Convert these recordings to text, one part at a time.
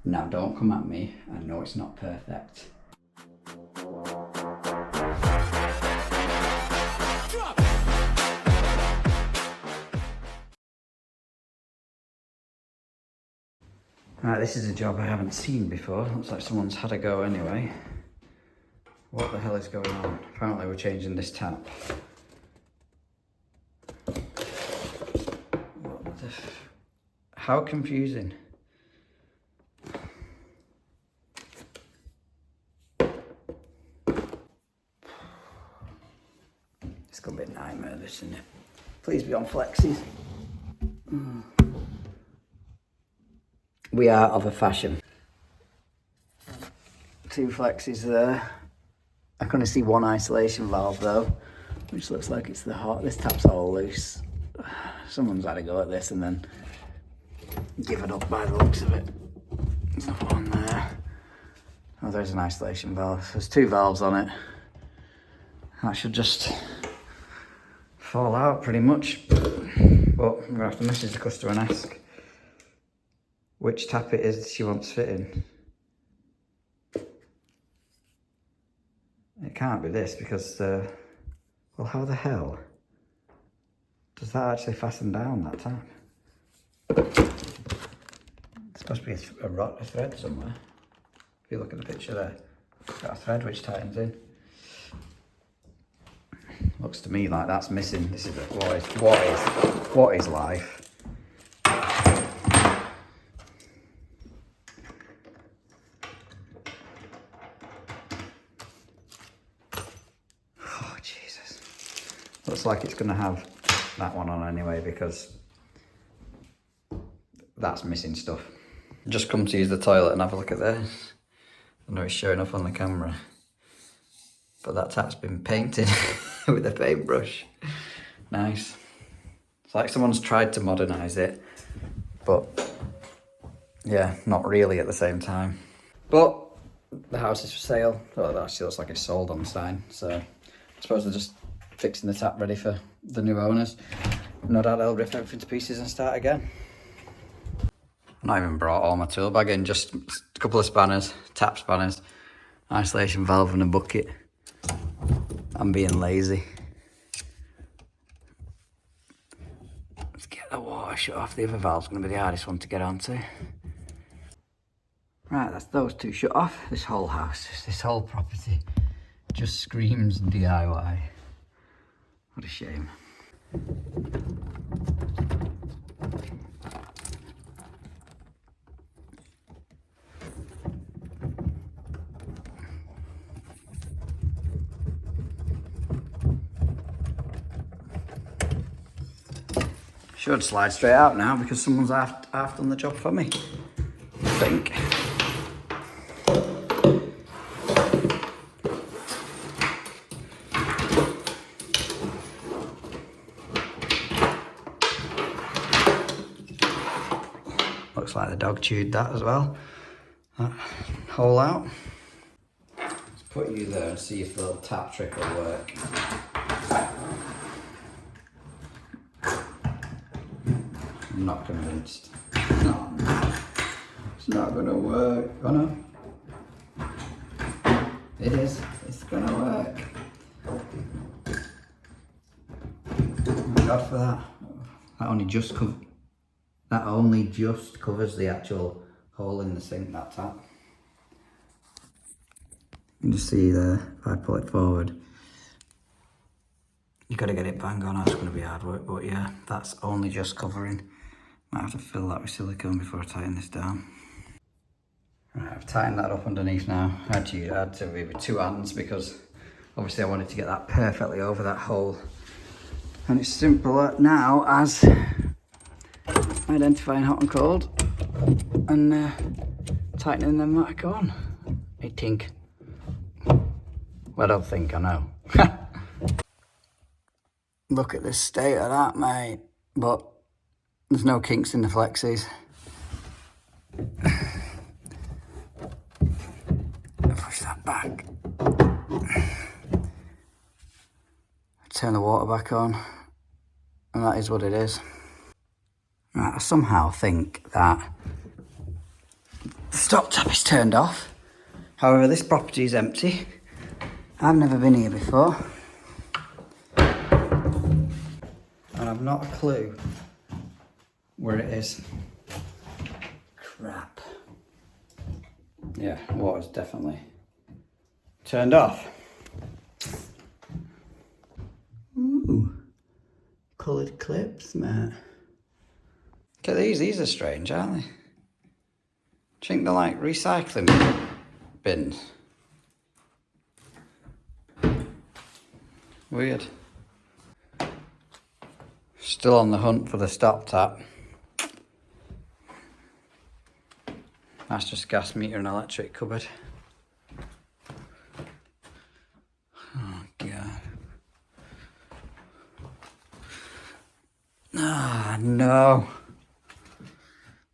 Now don't come at me, I know it's not perfect. Right, this is a job I haven't seen before. Looks like someone's had a go anyway. What the hell is going on? Apparently we're changing this tap. What the how confusing. It's gonna be a nightmare, this, isn't it? Please be on flexes. We are of a fashion. 2 flexes there. I can only see 1 isolation valve though, which looks like it's the hot. This tap's all loose. Someone's had a go at this and then given up by the looks of it. There's another one there. Oh, there's an isolation valve. There's 2 valves on it. That should just fall out pretty much. But I'm gonna have to message the customer and ask which tap it is she wants fitting. It can't be this because, well, how the hell does that actually fasten down, that tap? It's supposed to be a thread somewhere. If you look at the picture there, it's got a thread which tightens in. Looks to me like that's missing. This is what is life? Oh Jesus! Looks like it's going to have that one on anyway because that's missing stuff. Just come to use the toilet and have a look at this. I know it's showing up on the camera, but that tap's been painted with a paintbrush. Nice. It's like someone's tried to modernise it, but yeah, not really at the same time. But the house is for sale. Well, it actually looks like it's sold on the sign, so I suppose they're just fixing the tap ready for the new owners. No doubt they'll rip everything to pieces and start again. I've not even brought all my tool bag in, just a couple of spanners, tap spanners, isolation valve and a bucket. I'm being lazy. Let's get the water shut off. The other valve's going to be the hardest one to get onto. Right, that's those 2 shut off. This whole house, this whole property just screams DIY. What a shame. Should slide straight out now because someone's half done the job for me, I think. Looks like the dog chewed that as well. That hole out. Let's put you there and see if the little tap trick will work. I'm not convinced. No, it's not gonna work. Oh no. It is. It's gonna work. Thank God for that. That only just covers the actual hole in the sink, that tap. You can just see there, if I pull it forward, you've got to get it bang on. That's going to be hard work, but yeah, that's only just covering. Might have to fill that with silicone before I tighten this down. Right, I've tightened that up underneath now. I had to with 2 hands because obviously I wanted to get that perfectly over that hole. And it's simple now as identifying hot and cold and tightening them back on. I think. Well, I don't think, I know. Look at the state of that, mate. But there's no kinks in the flexes. Push that back. Turn the water back on. And that is what it is. Right, I somehow think that stop tap is turned off. However, this property is empty. I've never been here before. And I've not a clue where it is. Crap. Yeah, water's definitely turned off. Ooh, coloured clips, mate. Look at these are strange, aren't they? Do you think they're like recycling bins? Weird. Still on the hunt for the stop tap. That's just gas meter and electric cupboard. Oh God. Ah, no.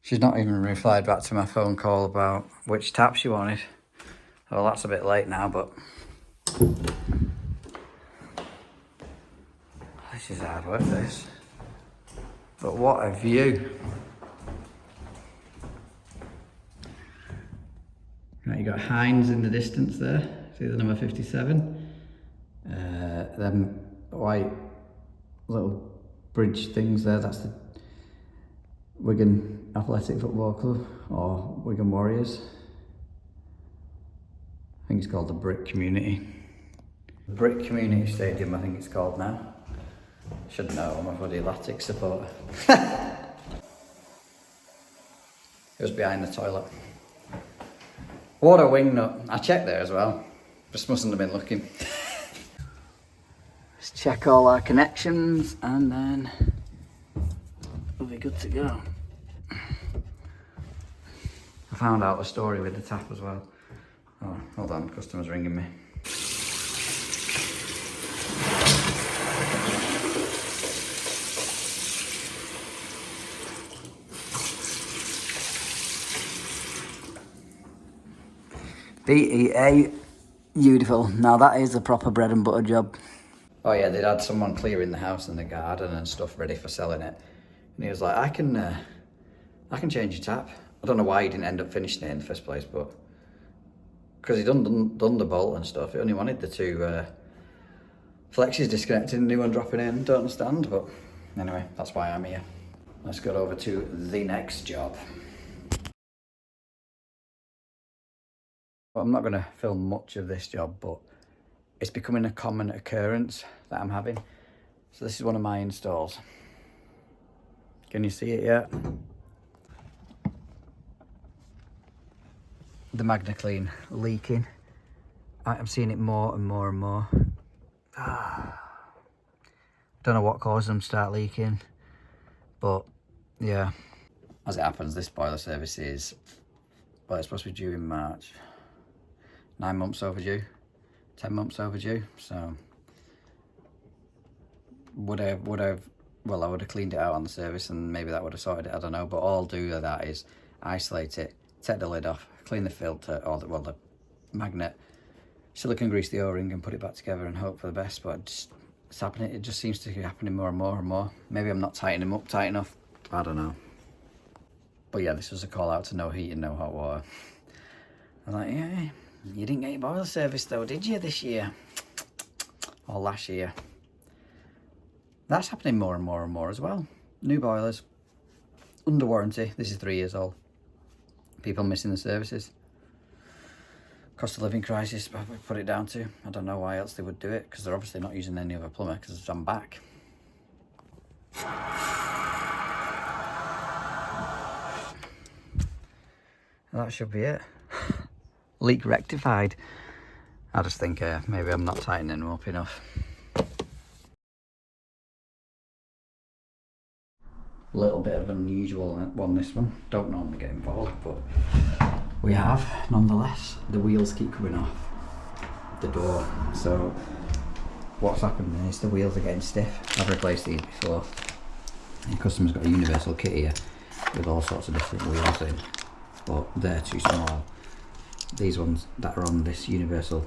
She's not even replied back to my phone call about which tap she wanted. Well, that's a bit late now, but this is hard work, this. But what a view. Right, you got Heinz in the distance there. See the number 57? Them white little bridge things there, that's the Wigan Athletic Football Club, or Wigan Warriors. I think it's called the Brick Community. Brick Community Stadium, I think it's called now. Should know, I'm a bloody Latics supporter. It was behind the toilet. What a wing nut. I checked there as well. Just mustn't have been looking. Let's check all our connections and then we'll be good to go. I found out a story with the tap as well. Oh, hold on, customer's ringing me. BEA, beautiful. Now that is a proper bread and butter job. Oh yeah, they'd had someone clearing the house and the garden and stuff ready for selling it. And he was like, I can change your tap. I don't know why he didn't end up finishing it in the first place, but because he done the bolt and stuff. He only wanted the two flexes disconnected and new one dropping in. Don't understand, but anyway, that's why I'm here. Let's go over to the next job. Well, I'm not going to film much of this job, but it's becoming a common occurrence that I'm having. So this is one of my installs. Can you see it yet? The MagnaClean leaking. I'm seeing it more and more and more. Don't know what caused them to start leaking, but yeah. As it happens, this boiler service is, well, it's supposed to be due in March. 9 months overdue, 10 months overdue. So would I would have cleaned it out on the service and maybe that would have sorted it, I don't know. But all I'll do with that is isolate it, take the lid off, clean the filter, or the magnet, silicone grease the O-ring and put it back together and hope for the best. But it's happening, it just seems to be happening more and more and more. Maybe I'm not tightening them up tight enough, I don't know. But yeah, this was a call out to no heating, no hot water. I'm like, yeah, you didn't get your boiler service though, did you, this year? Or last year? That's happening more and more and more as well. New boilers, under warranty. This is 3 years old. People missing the services. Cost of living crisis, I would put it down to. I don't know why else they would do it, because they're obviously not using any other plumber, because I'm back. That should be it. Leak rectified. I just think maybe I'm not tightening them up enough. Little bit of an unusual one, this one. Don't normally get involved, but we have nonetheless. The wheels keep coming off the door, so what's happening is the wheels are getting stiff. I've replaced these before. The customer's got a universal kit here with all sorts of different wheels in, but they're too small. These ones that are on this universal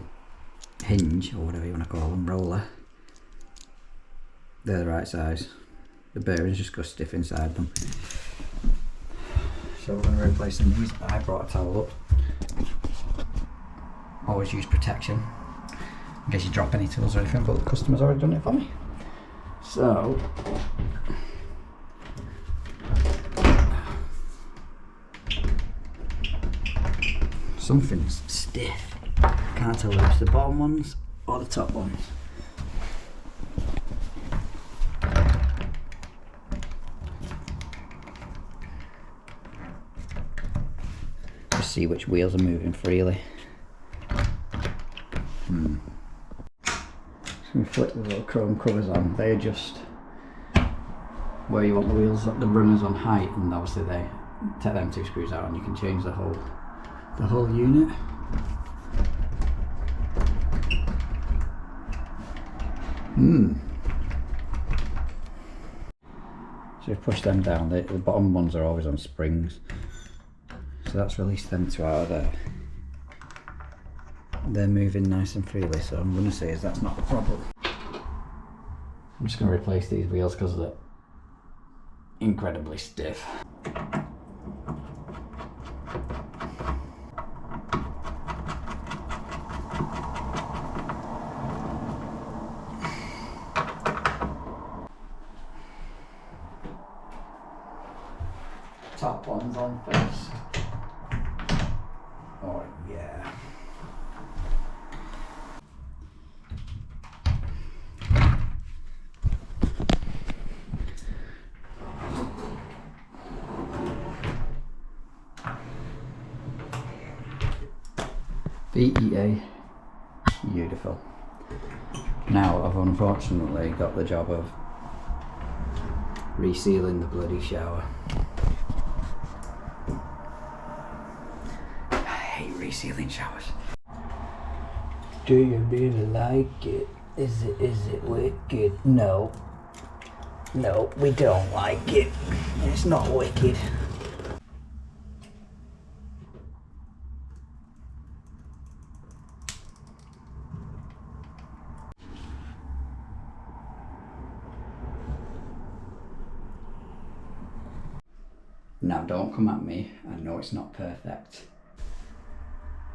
hinge, or whatever you want to call them, roller, they're the right size. The bearings just go stiff inside them. So we're going to replace these. I brought a towel up. Always use protection in case you drop any tools or anything, but the customer's already done it for me. So something's stiff. Can't tell whether it's the bottom ones or the top ones. Just see which wheels are moving freely. Just going to flip the little chrome covers on. They adjust where you want the wheels, the runners on height, and obviously they take them 2 screws out and you can change the whole unit. So you push them down, the bottom ones are always on springs. So that's released them 2 out of there. They're moving nice and freely, so I'm going to say is that's not the problem. I'm just going to replace these wheels because they're incredibly stiff. Top ones on first. Oh yeah. BEA, beautiful. Now I've unfortunately got the job of resealing the bloody shower. I hate resealing showers. Do you really like it? Is it wicked? No. No, we don't like it. It's not wicked. Now don't come at me, I know it's not perfect.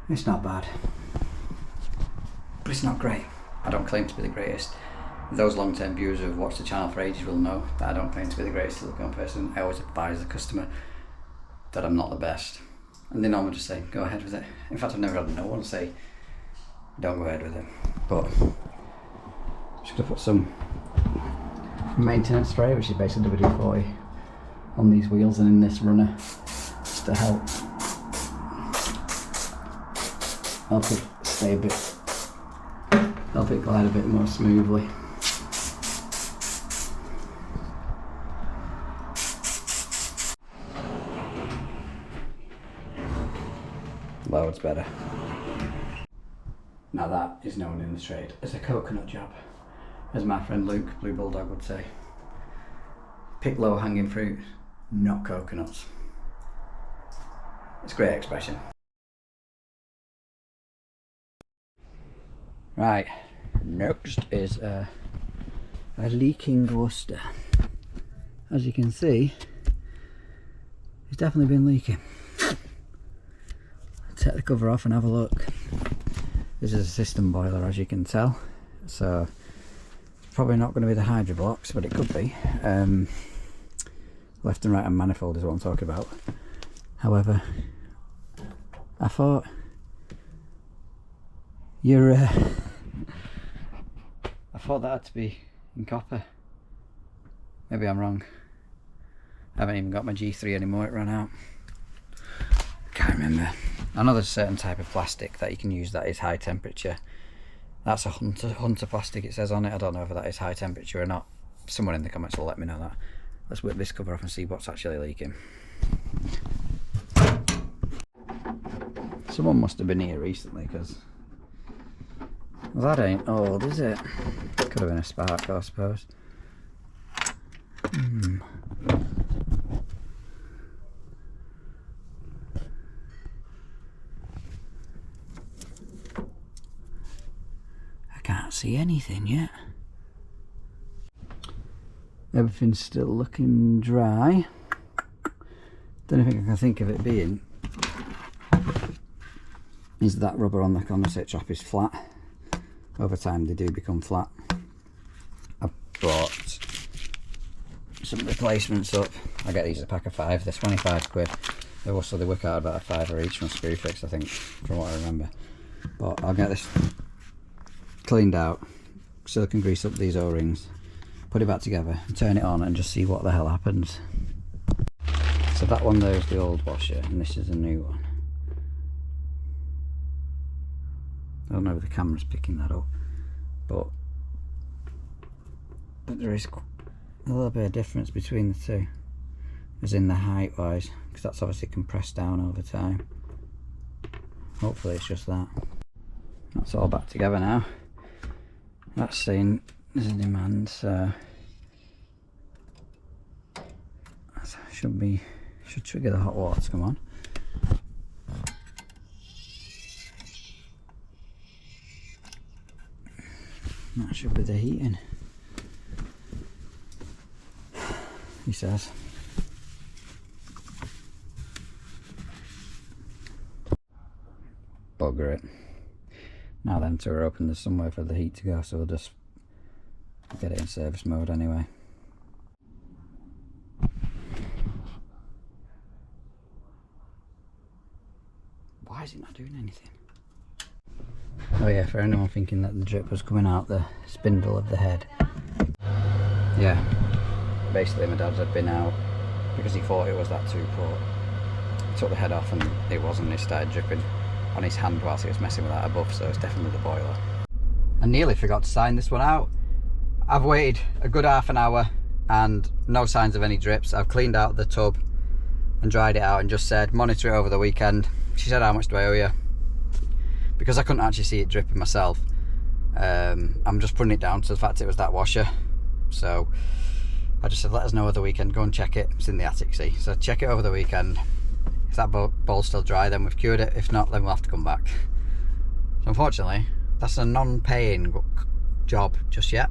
It's not bad, but it's not great. I don't claim to be the greatest. Those long-term viewers who have watched the channel for ages will know that I don't claim to be the greatest silicone person. I always advise the customer that I'm not the best. And they normally just say, go ahead with it. In fact, I've never had no one say, don't go ahead with it. But I'm just gonna put some maintenance spray, which is basically WD-40, on these wheels and in this runner, just to help it stay a bit, help it glide a bit more smoothly. Loads better. Now that is known in the trade as a coconut job, as my friend Luke, Blue Bulldog, would say. Pick low hanging fruit, not coconuts. It's a great expression. Right, next is a leaking Worcester. As you can see, it's definitely been leaking. Take the cover off and have a look. This is a system boiler, as you can tell, so it's probably not going to be the hydro blocks, but it could be. Left and right hand manifold is what I'm talking about. However, I thought I thought that had to be in copper. Maybe I'm wrong. I haven't even got my G3 anymore, it ran out. Can't remember. I know there's a certain type of plastic that you can use that is high temperature. That's a hunter plastic, it says on it. I don't know if that is high temperature or not. Someone in the comments will let me know that. Let's whip this cover off and see what's actually leaking. Someone must have been here recently, because that ain't old, is it? Could have been a spark, I suppose. I can't see anything yet. Everything's still looking dry. The only thing I can think of it being is that rubber on the condensate trap is flat. Over time they do become flat. I've bought some replacements up. I get these as a pack of 5, they're 25 quid. They also, they work out about a £5 each from Screwfix, I think, from what I remember. But I'll get this cleaned out, silicone grease up these O-rings, put it back together, turn it on and just see what the hell happens. So that one there is the old washer and this is a new one. I don't know if the camera's picking that up, but there is a little bit of difference between the two, as in the height wise, because that's obviously compressed down over time. Hopefully it's just that. That's all back together now. That's saying there's a demand, so that should trigger the hot water to come on. That should be the heating, he says. Bugger it. Now then, to open, there's somewhere for the heat to go, so we'll just get it in service mode anyway. Why is it not doing anything? Oh yeah, for anyone thinking that the drip was coming out the spindle of the head. Yeah, basically my dad's had been out because he thought it was that 2-port. Took the head off and it wasn't, it started dripping on his hand whilst he was messing with that above, so it's definitely the boiler. I nearly forgot to sign this one out. I've waited a good half an hour and no signs of any drips. I've cleaned out the tub and dried it out and just said monitor it over the weekend. She said, how much do I owe you? Because I couldn't actually see it dripping myself, I'm just putting it down to the fact it was that washer. So I just said, let us know over the weekend, go and check it. It's in the attic, see? So check it over the weekend. If that bowl's still dry, then we've cured it. If not, then we'll have to come back. So unfortunately, that's a non-paying job just yet.